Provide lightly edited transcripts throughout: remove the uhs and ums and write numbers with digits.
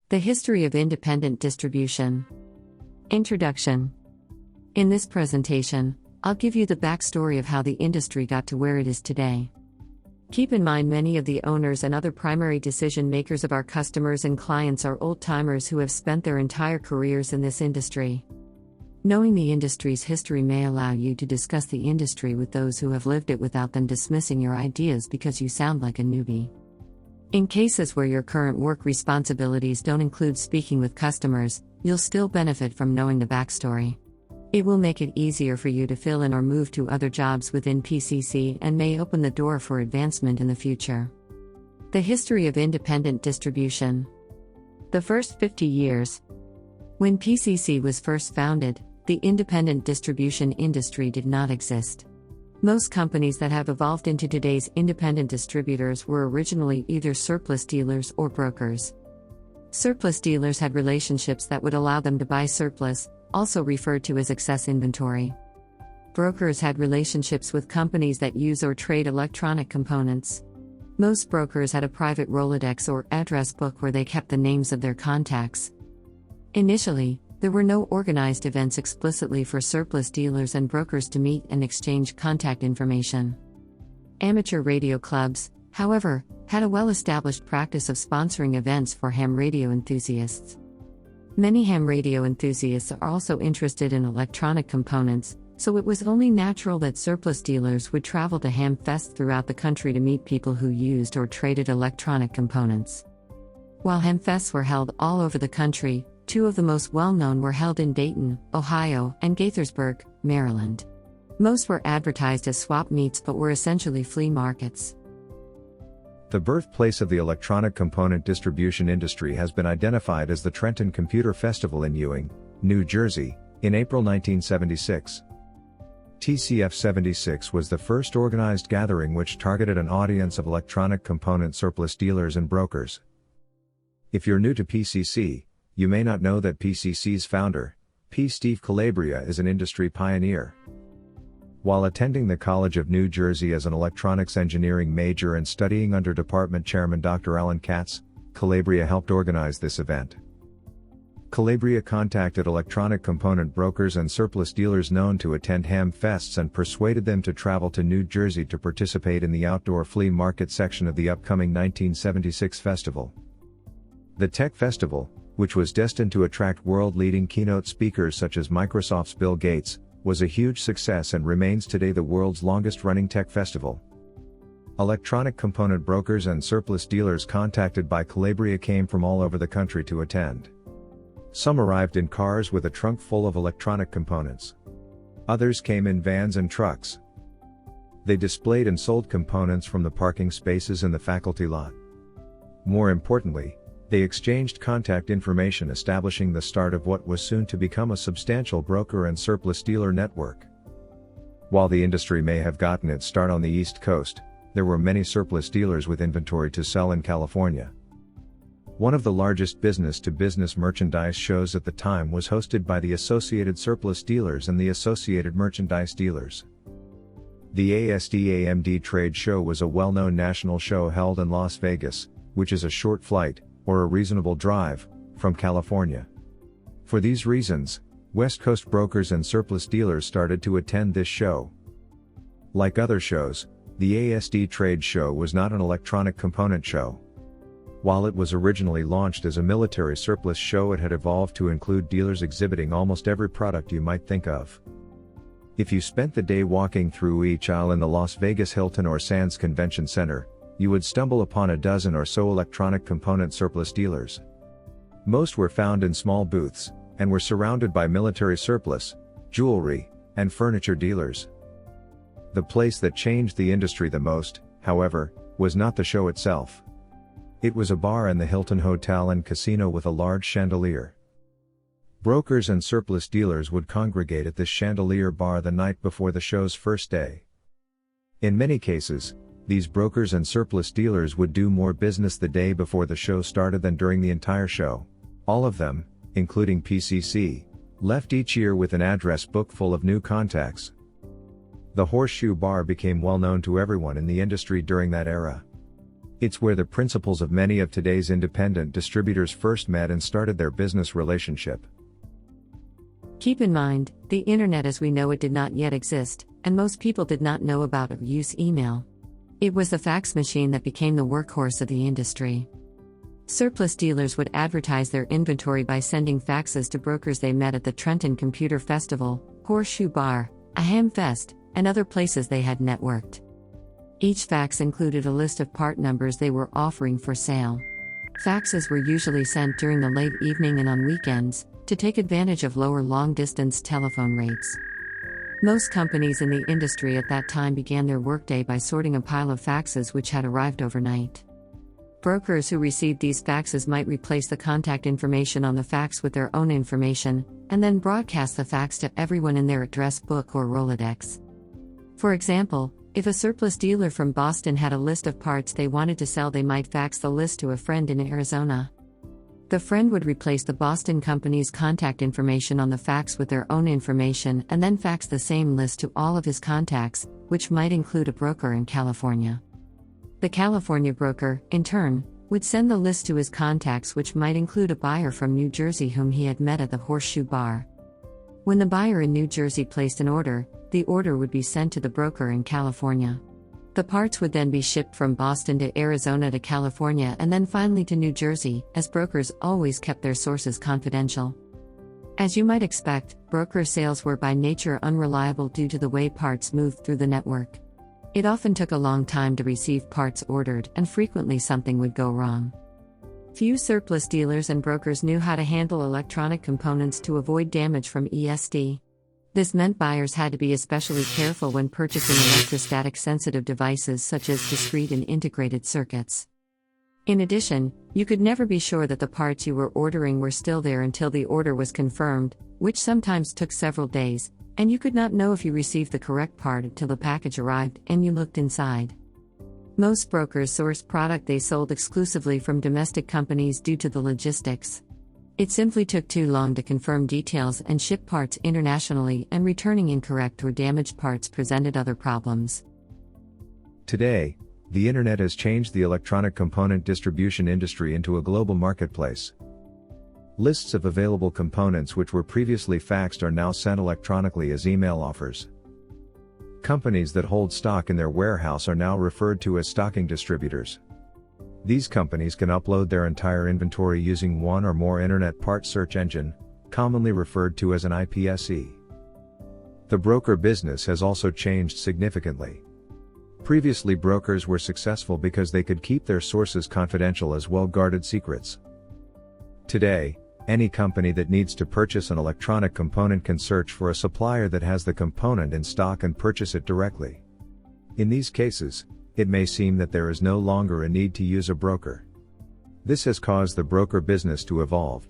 The history of independent distribution. Introduction. In this presentation, I'll give you the backstory of how the industry got to where it is today. Keep in mind many of the owners and other primary decision makers of our customers and clients are old-timers who have spent their entire careers in this industry. Knowing the industry's history may allow you to discuss the industry with those who have lived it without them dismissing your ideas because you sound like a newbie. In cases where your current work responsibilities don't include speaking with customers, you'll still benefit from knowing the backstory. It will make it easier for you to fill in or move to other jobs within PCC and may open the door for advancement in the future. The history of independent distribution. The first 50 years. When PCC was first founded, the independent distribution industry did not exist. Most companies that have evolved into today's independent distributors were originally either surplus dealers or brokers. Surplus dealers had relationships that would allow them to buy surplus, also referred to as excess inventory. Brokers had relationships with companies that use or trade electronic components. Most brokers had a private Rolodex or address book where they kept the names of their contacts. Initially, there were no organized events explicitly for surplus dealers and brokers to meet and exchange contact information. Amateur radio clubs, however, had a well-established practice of sponsoring events for ham radio enthusiasts. Many ham radio enthusiasts are also interested in electronic components, so it was only natural that surplus dealers would travel to ham fests throughout the country to meet people who used or traded electronic components. While ham fests were held all over the country, two of the most well-known were held in Dayton, Ohio, and Gaithersburg, Maryland. Most were advertised as swap meets but were essentially flea markets. The birthplace of the electronic component distribution industry has been identified as the Trenton Computer Festival in Ewing, New Jersey, in April 1976. TCF 76 was the first organized gathering which targeted an audience of electronic component surplus dealers and brokers. If you're new to PCC, you may not know that PCC's founder, P. Steve Calabria, is an industry pioneer. While attending the College of New Jersey as an electronics engineering major and studying under Department Chairman Dr. Alan Katz, Calabria helped organize this event. Calabria contacted electronic component brokers and surplus dealers known to attend ham fests and persuaded them to travel to New Jersey to participate in the outdoor flea market section of the upcoming 1976 festival. The Tech Festival, which was destined to attract world-leading keynote speakers such as Microsoft's Bill Gates, was a huge success and remains today the world's longest-running tech festival. Electronic component brokers and surplus dealers contacted by Calabria came from all over the country to attend. Some arrived in cars with a trunk full of electronic components. Others came in vans and trucks. They displayed and sold components from the parking spaces in the faculty lot. More importantly, they exchanged contact information, establishing the start of what was soon to become a substantial broker and surplus dealer network. While the industry may have gotten its start on the East Coast, there were many surplus dealers with inventory to sell in California. One of the largest business-to-business merchandise shows at the time was hosted by the Associated Surplus Dealers and the Associated Merchandise Dealers. The ASD/AMD Trade Show was a well-known national show held in Las Vegas, which is a short flight, or a reasonable drive, from California. For these reasons, West Coast brokers and surplus dealers started to attend this show. Like other shows, the ASD Trade Show was not an electronic component show. While it was originally launched as a military surplus show, it had evolved to include dealers exhibiting almost every product you might think of. If you spent the day walking through each aisle in the Las Vegas Hilton or Sands Convention Center, you would stumble upon a dozen or so electronic component surplus dealers. Most were found in small booths, and were surrounded by military surplus, jewelry, and furniture dealers. The place that changed the industry the most, however, was not the show itself. It was a bar in the Hilton Hotel and Casino with a large chandelier. Brokers and surplus dealers would congregate at this chandelier bar the night before the show's first day. In many cases, these brokers and surplus dealers would do more business the day before the show started than during the entire show. All of them, including PCC, left each year with an address book full of new contacts. The Horseshoe Bar became well known to everyone in the industry during that era. It's where the principals of many of today's independent distributors first met and started their business relationship. Keep in mind, the internet as we know it did not yet exist, and most people did not know about or use email. It was the fax machine that became the workhorse of the industry. Surplus dealers would advertise their inventory by sending faxes to brokers they met at the Trenton Computer Festival, Horseshoe Bar, a ham fest, and other places they had networked. Each fax included a list of part numbers they were offering for sale. Faxes were usually sent during the late evening and on weekends, to take advantage of lower long-distance telephone rates. Most companies in the industry at that time began their workday by sorting a pile of faxes which had arrived overnight. Brokers who received these faxes might replace the contact information on the fax with their own information, and then broadcast the fax to everyone in their address book or Rolodex. For example, if a surplus dealer from Boston had a list of parts they wanted to sell, they might fax the list to a friend in Arizona. The friend would replace the Boston company's contact information on the fax with their own information and then fax the same list to all of his contacts, which might include a broker in California. The California broker, in turn, would send the list to his contacts, which might include a buyer from New Jersey whom he had met at the Horseshoe Bar. When the buyer in New Jersey placed an order, the order would be sent to the broker in California. The parts would then be shipped from Boston to Arizona to California and then finally to New Jersey, as brokers always kept their sources confidential. As you might expect, broker sales were by nature unreliable due to the way parts moved through the network. It often took a long time to receive parts ordered, and frequently something would go wrong. Few surplus dealers and brokers knew how to handle electronic components to avoid damage from ESD. This meant buyers had to be especially careful when purchasing electrostatic sensitive devices such as discrete and integrated circuits. In addition, you could never be sure that the parts you were ordering were still there until the order was confirmed, which sometimes took several days, and you could not know if you received the correct part until the package arrived and you looked inside. Most brokers sourced product they sold exclusively from domestic companies due to the logistics. It simply took too long to confirm details and ship parts internationally, and returning incorrect or damaged parts presented other problems. Today, the internet has changed the electronic component distribution industry into a global marketplace. Lists of available components which were previously faxed are now sent electronically as email offers. Companies that hold stock in their warehouse are now referred to as stocking distributors. These companies can upload their entire inventory using one or more internet part search engine, commonly referred to as an IPSE. The broker business has also changed significantly. Previously, brokers were successful because they could keep their sources confidential as well-guarded secrets. Today, any company that needs to purchase an electronic component can search for a supplier that has the component in stock and purchase it directly. In these cases, it may seem that there is no longer a need to use a broker. This has caused the broker business to evolve.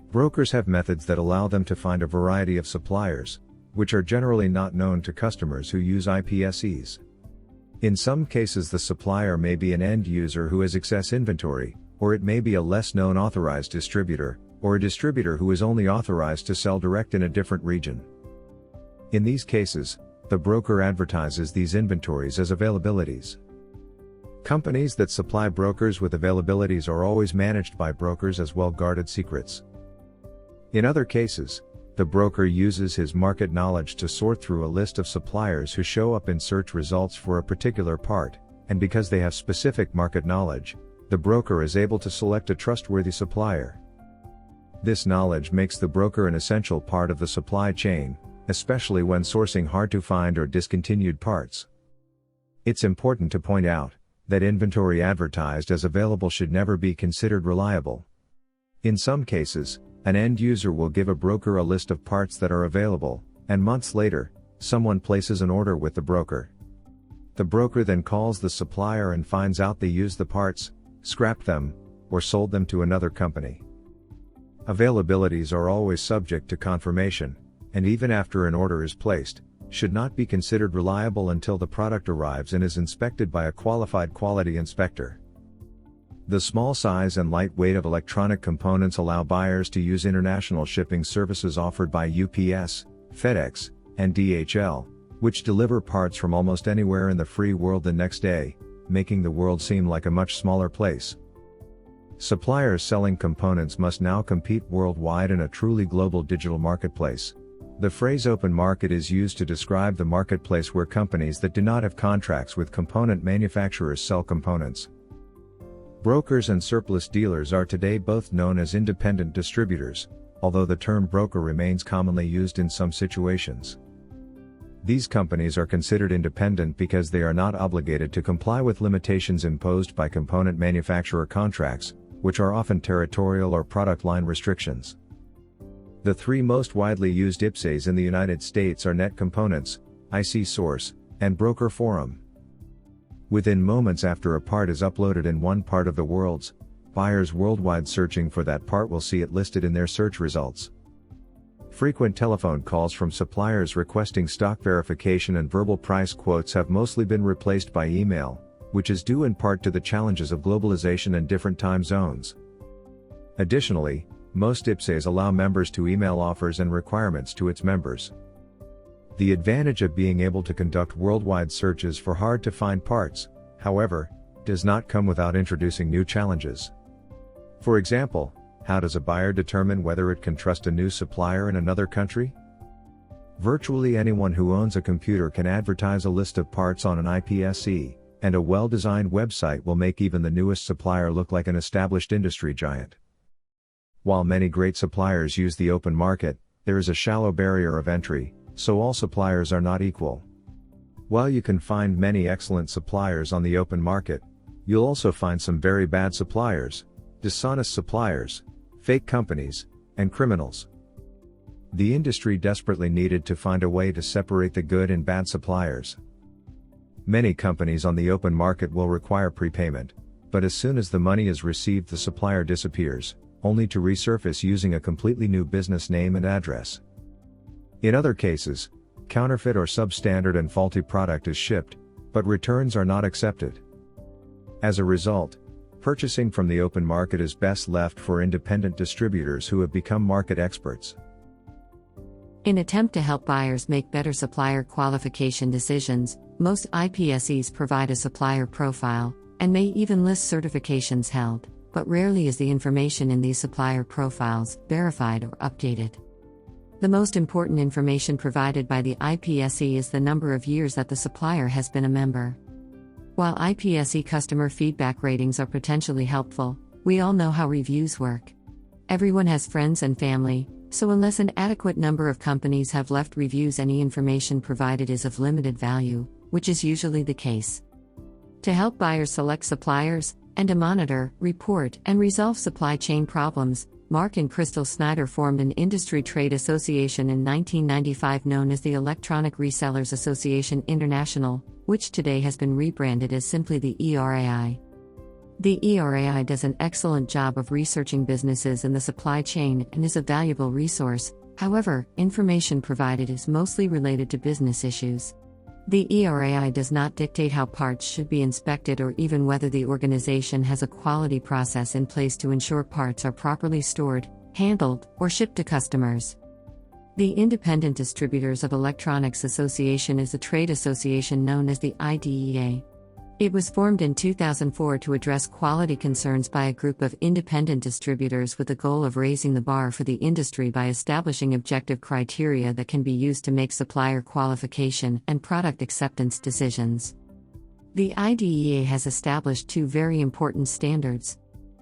Brokers have methods that allow them to find a variety of suppliers, which are generally not known to customers who use IPSEs. In some cases, the supplier may be an end user who has excess inventory, or it may be a less known authorized distributor, or a distributor who is only authorized to sell direct in a different region. In these cases, the broker advertises these inventories as availabilities. Companies that supply brokers with availabilities are always managed by brokers as well-guarded secrets. In other cases, the broker uses his market knowledge to sort through a list of suppliers who show up in search results for a particular part, and because they have specific market knowledge, the broker is able to select a trustworthy supplier. This knowledge makes the broker an essential part of the supply chain, especially when sourcing hard-to-find or discontinued parts. It's important to point out that inventory advertised as available should never be considered reliable. In some cases, an end user will give a broker a list of parts that are available, and months later, someone places an order with the broker. The broker then calls the supplier and finds out they used the parts, scrapped them, or sold them to another company. Availabilities are always subject to confirmation, and even after an order is placed, should not be considered reliable until the product arrives and is inspected by a qualified quality inspector. The small size and light weight of electronic components allow buyers to use international shipping services offered by UPS, FedEx, and DHL, which deliver parts from almost anywhere in the free world the next day, making the world seem like a much smaller place. Suppliers selling components must now compete worldwide in a truly global digital marketplace. The phrase open market is used to describe the marketplace where companies that do not have contracts with component manufacturers sell components. Brokers and surplus dealers are today both known as independent distributors, although the term broker remains commonly used in some situations. These companies are considered independent because they are not obligated to comply with limitations imposed by component manufacturer contracts, which are often territorial or product line restrictions. The three most widely used IPSAs in the United States are Net Components, IC Source, and Broker Forum. Within moments after a part is uploaded in one part of the world, buyers worldwide searching for that part will see it listed in their search results. Frequent telephone calls from suppliers requesting stock verification and verbal price quotes have mostly been replaced by email, which is due in part to the challenges of globalization and different time zones. Additionally, most IPSAs allow members to email offers and requirements to its members. The advantage of being able to conduct worldwide searches for hard-to-find parts, however, does not come without introducing new challenges. For example, how does a buyer determine whether it can trust a new supplier in another country? Virtually anyone who owns a computer can advertise a list of parts on an IPSE, and a well-designed website will make even the newest supplier look like an established industry giant. While many great suppliers use the open market, there is a shallow barrier of entry, so all suppliers are not equal. While you can find many excellent suppliers on the open market, you'll also find some very bad suppliers, dishonest suppliers, fake companies, and criminals. The industry desperately needed to find a way to separate the good and bad suppliers. Many companies on the open market will require prepayment, but as soon as the money is received, the supplier disappears, only to resurface using a completely new business name and address. In other cases, counterfeit or substandard and faulty product is shipped, but returns are not accepted. As a result, purchasing from the open market is best left for independent distributors who have become market experts. In attempt to help buyers make better supplier qualification decisions, most IPSEs provide a supplier profile, and may even list certifications held, but rarely is the information in these supplier profiles verified or updated. The most important information provided by the IPSE is the number of years that the supplier has been a member. While IPSE customer feedback ratings are potentially helpful, we all know how reviews work. Everyone has friends and family, so unless an adequate number of companies have left reviews, any information provided is of limited value, which is usually the case. To help buyers select suppliers, and to monitor, report, and resolve supply chain problems, Mark and Crystal Snyder formed an industry trade association in 1995 known as the Electronic Resellers Association International, which today has been rebranded as simply the ERAI. The ERAI does an excellent job of researching businesses in the supply chain and is a valuable resource. However, information provided is mostly related to business issues. The ERAI does not dictate how parts should be inspected or even whether the organization has a quality process in place to ensure parts are properly stored, handled, or shipped to customers. The Independent Distributors of Electronics Association is a trade association known as the IDEA. It was formed in 2004 to address quality concerns by a group of independent distributors with the goal of raising the bar for the industry by establishing objective criteria that can be used to make supplier qualification and product acceptance decisions. The IDEA has established two very important standards.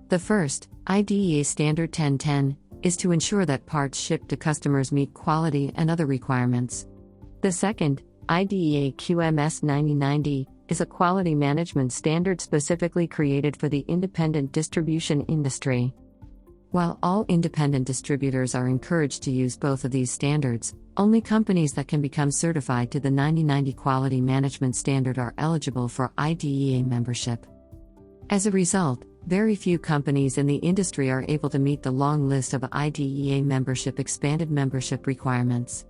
The first, IDEA Standard 1010, is to ensure that parts shipped to customers meet quality and other requirements. The second, IDEA QMS 9090, is a quality management standard specifically created for the independent distribution industry. While all independent distributors are encouraged to use both of these standards, only companies that can become certified to the 9090 quality management standard are eligible for IDEA membership. As a result, very few companies in the industry are able to meet the long list of IDEA membership expanded membership requirements.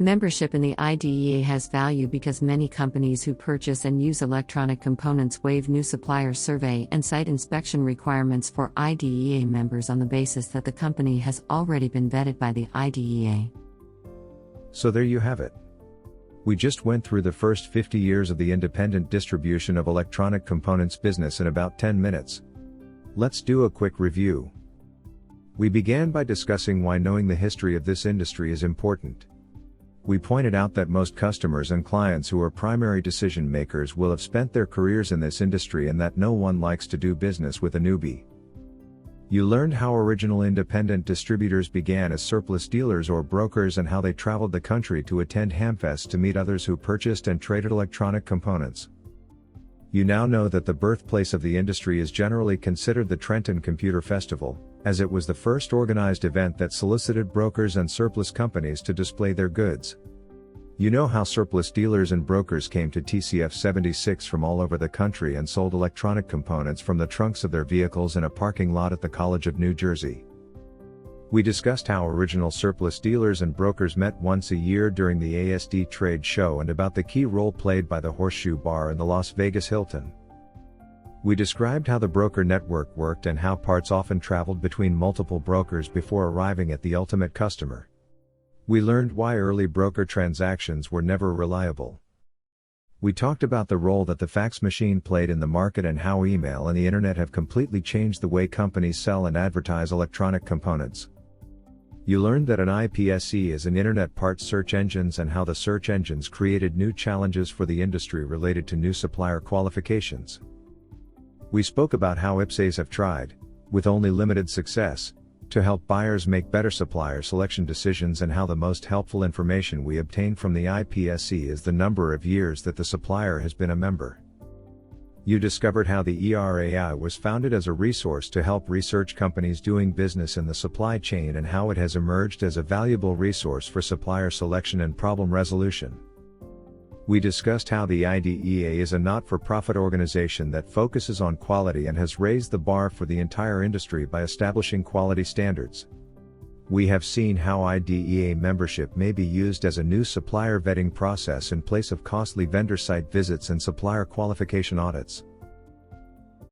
Membership in the IDEA has value because many companies who purchase and use electronic components waive new supplier survey and site inspection requirements for IDEA members on the basis that the company has already been vetted by the IDEA. So there you have it. We just went through the first 50 years of the independent distribution of electronic components business in about 10 minutes. Let's do a quick review. We began by discussing why knowing the history of this industry is important. We pointed out that most customers and clients who are primary decision makers will have spent their careers in this industry and that no one likes to do business with a newbie. You learned how original independent distributors began as surplus dealers or brokers and how they traveled the country to attend Hamfest to meet others who purchased and traded electronic components. You now know that the birthplace of the industry is generally considered the Trenton Computer Festival, as it was the first organized event that solicited brokers and surplus companies to display their goods. You know how surplus dealers and brokers came to TCF 76 from all over the country and sold electronic components from the trunks of their vehicles in a parking lot at the College of New Jersey. We discussed how original surplus dealers and brokers met once a year during the ASD trade show and about the key role played by the Horseshoe Bar and the Las Vegas Hilton. We described how the broker network worked and how parts often traveled between multiple brokers before arriving at the ultimate customer. We learned why early broker transactions were never reliable. We talked about the role that the fax machine played in the market and how email and the internet have completely changed the way companies sell and advertise electronic components. You learned that an IPSE is an internet parts search engines and how the search engines created new challenges for the industry related to new supplier qualifications. We spoke about how IPSEs have tried, with only limited success, to help buyers make better supplier selection decisions and how the most helpful information we obtain from the IPSE is the number of years that the supplier has been a member. You discovered how the ERAI was founded as a resource to help research companies doing business in the supply chain and how it has emerged as a valuable resource for supplier selection and problem resolution. We discussed how the IDEA is a not-for-profit organization that focuses on quality and has raised the bar for the entire industry by establishing quality standards. We have seen how IDEA membership may be used as a new supplier vetting process in place of costly vendor site visits and supplier qualification audits.